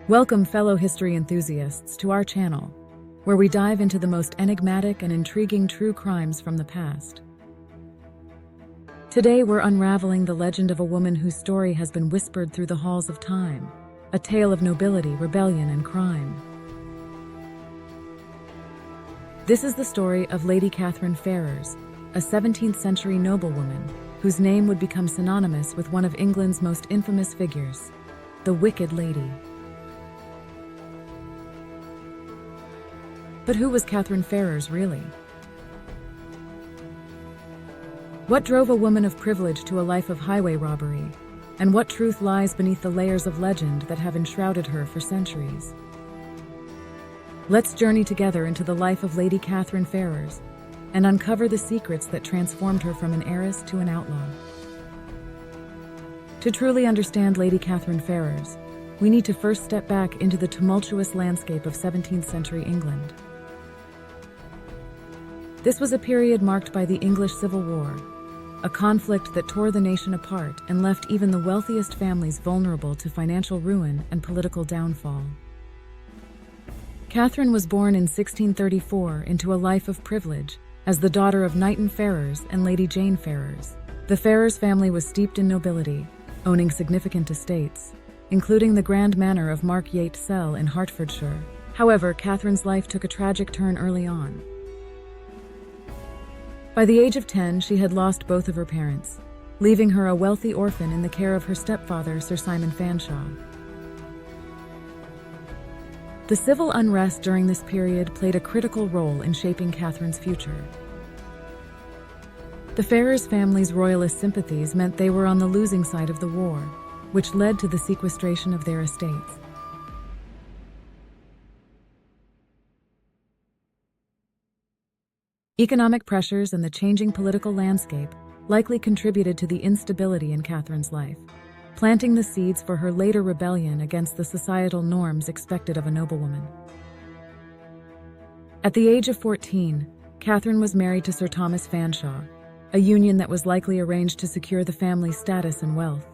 Welcome, fellow history enthusiasts, to our channel, where we dive into the most enigmatic and intriguing true crimes from the past. Today we're unraveling the legend of a woman whose story has been whispered through the halls of time, a tale of nobility, rebellion, and crime. This is the story of Lady Katherine Ferrers, a 17th century noblewoman whose name would become synonymous with one of England's most infamous figures, the Wicked Lady. But who was Katherine Ferrers really? What drove a woman of privilege to a life of highway robbery? And what truth lies beneath the layers of legend that have enshrouded her for centuries? Let's journey together into the life of Lady Katherine Ferrers and uncover the secrets that transformed her from an heiress to an outlaw. To truly understand Lady Katherine Ferrers, we need to first step back into the tumultuous landscape of 17th century England. This was a period marked by the English Civil War, a conflict that tore the nation apart and left even the wealthiest families vulnerable to financial ruin and political downfall. Katherine was born in 1634 into a life of privilege as the daughter of Knight Ferrers and Lady Jane Ferrers. The Ferrers family was steeped in nobility, owning significant estates, including the grand manor of Mark Yates Cell in Hertfordshire. However, Katherine's life took a tragic turn early on. By the age of 10, she had lost both of her parents, leaving her a wealthy orphan in the care of her stepfather, Sir Simon Fanshawe. The civil unrest during this period played a critical role in shaping Katherine's future. The Ferrers family's royalist sympathies meant they were on the losing side of the war, which led to the sequestration of their estates. Economic pressures and the changing political landscape likely contributed to the instability in Katherine's life, planting the seeds for her later rebellion against the societal norms expected of a noblewoman. At the age of 14, Katherine was married to Sir Thomas Fanshawe, a union that was likely arranged to secure the family's status and wealth.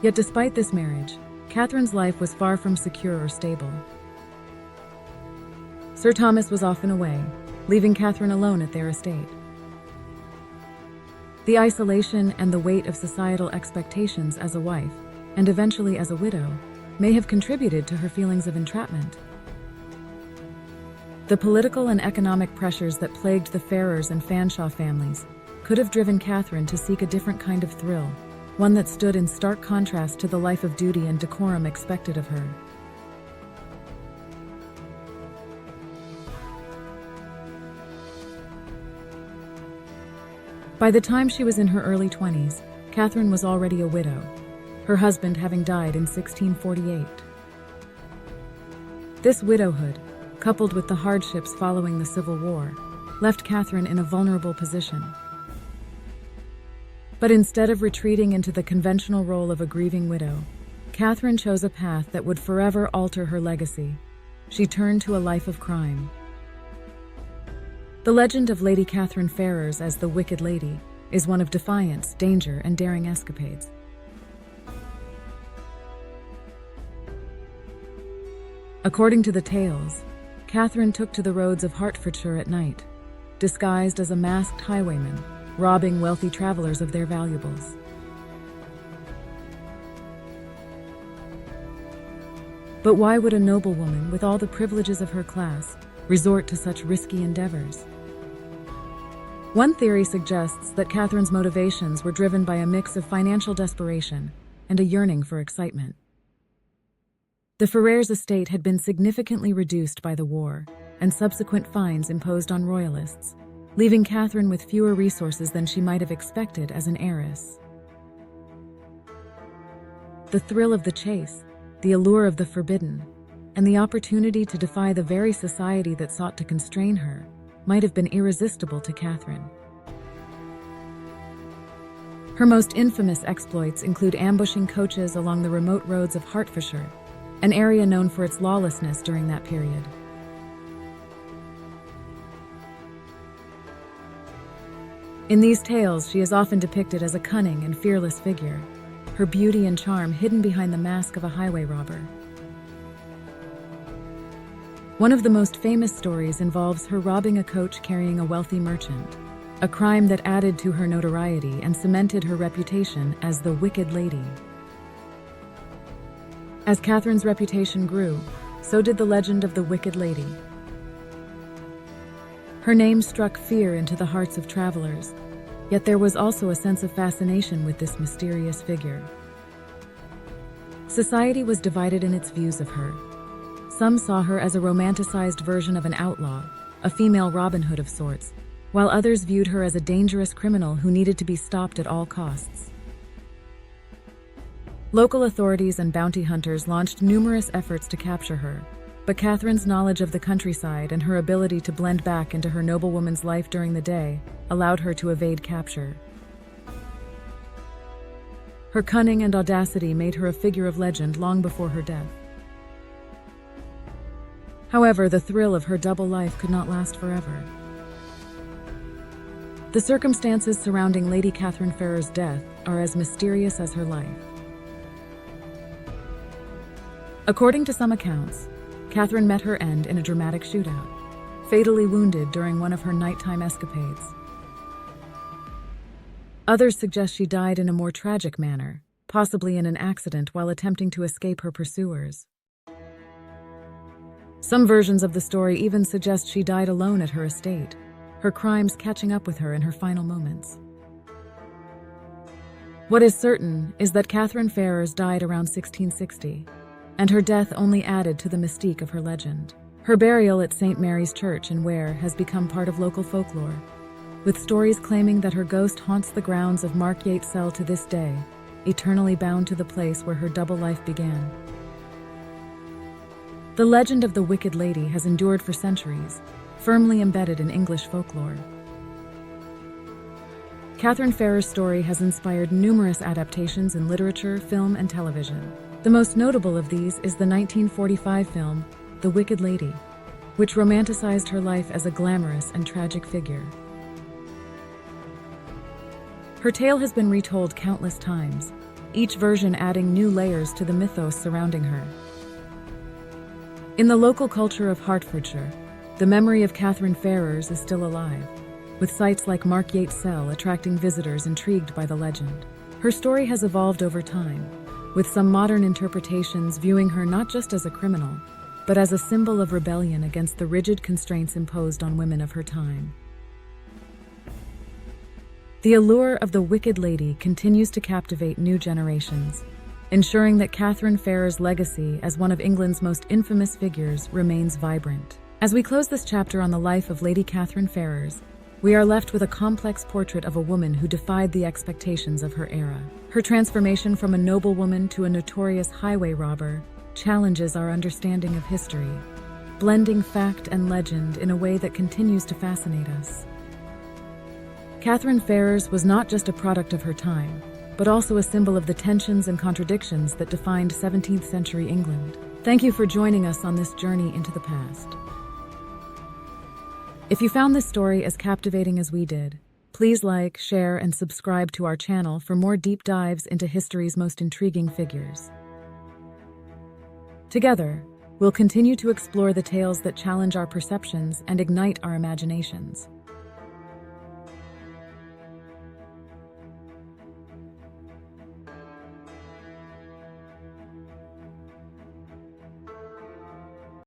Yet despite this marriage, Katherine's life was far from secure or stable. Sir Thomas was often away, leaving Katherine alone at their estate. The isolation and the weight of societal expectations as a wife, and eventually as a widow, may have contributed to her feelings of entrapment. The political and economic pressures that plagued the Ferrers and Fanshawe families could have driven Katherine to seek a different kind of thrill, one that stood in stark contrast to the life of duty and decorum expected of her. By the time she was in her early 20s, Katherine was already a widow, her husband having died in 1648. This widowhood, coupled with the hardships following the Civil War, left Katherine in a vulnerable position. But instead of retreating into the conventional role of a grieving widow, Katherine chose a path that would forever alter her legacy. She turned to a life of crime. The legend of Lady Katherine Ferrers as the Wicked Lady is one of defiance, danger, and daring escapades. According to the tales, Katherine took to the roads of Hertfordshire at night, disguised as a masked highwayman, robbing wealthy travelers of their valuables. But why would a noblewoman with all the privileges of her class resort to such risky endeavors? One theory suggests that Katherine's motivations were driven by a mix of financial desperation and a yearning for excitement. The Ferrers' estate had been significantly reduced by the war and subsequent fines imposed on royalists, leaving Katherine with fewer resources than she might have expected as an heiress. The thrill of the chase, the allure of the forbidden, and the opportunity to defy the very society that sought to constrain her might have been irresistible to Katherine. Her most infamous exploits include ambushing coaches along the remote roads of Hertfordshire, an area known for its lawlessness during that period. In these tales, she is often depicted as a cunning and fearless figure, her beauty and charm hidden behind the mask of a highway robber. One of the most famous stories involves her robbing a coach carrying a wealthy merchant, a crime that added to her notoriety and cemented her reputation as the Wicked Lady. As Katherine's reputation grew, so did the legend of the Wicked Lady. Her name struck fear into the hearts of travelers, yet there was also a sense of fascination with this mysterious figure. Society was divided in its views of her. Some saw her as a romanticized version of an outlaw, a female Robin Hood of sorts, while others viewed her as a dangerous criminal who needed to be stopped at all costs. Local authorities and bounty hunters launched numerous efforts to capture her, but Katherine's knowledge of the countryside and her ability to blend back into her noblewoman's life during the day allowed her to evade capture. Her cunning and audacity made her a figure of legend long before her death. However, the thrill of her double life could not last forever. The circumstances surrounding Lady Katherine Ferrers' death are as mysterious as her life. According to some accounts, Katherine met her end in a dramatic shootout, fatally wounded during one of her nighttime escapades. Others suggest she died in a more tragic manner, possibly in an accident while attempting to escape her pursuers. Some versions of the story even suggest she died alone at her estate, her crimes catching up with her in her final moments. What is certain is that Katherine Ferrers died around 1660, and her death only added to the mystique of her legend. Her burial at St. Mary's Church in Ware has become part of local folklore, with stories claiming that her ghost haunts the grounds of Markyate Cell to this day, eternally bound to the place where her double life began. The legend of the Wicked Lady has endured for centuries, firmly embedded in English folklore. Katherine Ferrers' story has inspired numerous adaptations in literature, film, and television. The most notable of these is the 1945 film, The Wicked Lady, which romanticized her life as a glamorous and tragic figure. Her tale has been retold countless times, each version adding new layers to the mythos surrounding her. In the local culture of Hertfordshire, the memory of Katherine Ferrers is still alive, with sites like Markyate Cell attracting visitors intrigued by the legend. Her story has evolved over time, with some modern interpretations viewing her not just as a criminal, but as a symbol of rebellion against the rigid constraints imposed on women of her time. The allure of the Wicked Lady continues to captivate new generations, ensuring that Katherine Ferrers' legacy as one of England's most infamous figures remains vibrant. As we close this chapter on the life of Lady Katherine Ferrers, we are left with a complex portrait of a woman who defied the expectations of her era. Her transformation from a noblewoman to a notorious highway robber challenges our understanding of history, blending fact and legend in a way that continues to fascinate us. Katherine Ferrers was not just a product of her time, but also a symbol of the tensions and contradictions that defined 17th century England. Thank you for joining us on this journey into the past. If you found this story as captivating as we did, please like, share, and subscribe to our channel for more deep dives into history's most intriguing figures. Together, we'll continue to explore the tales that challenge our perceptions and ignite our imaginations.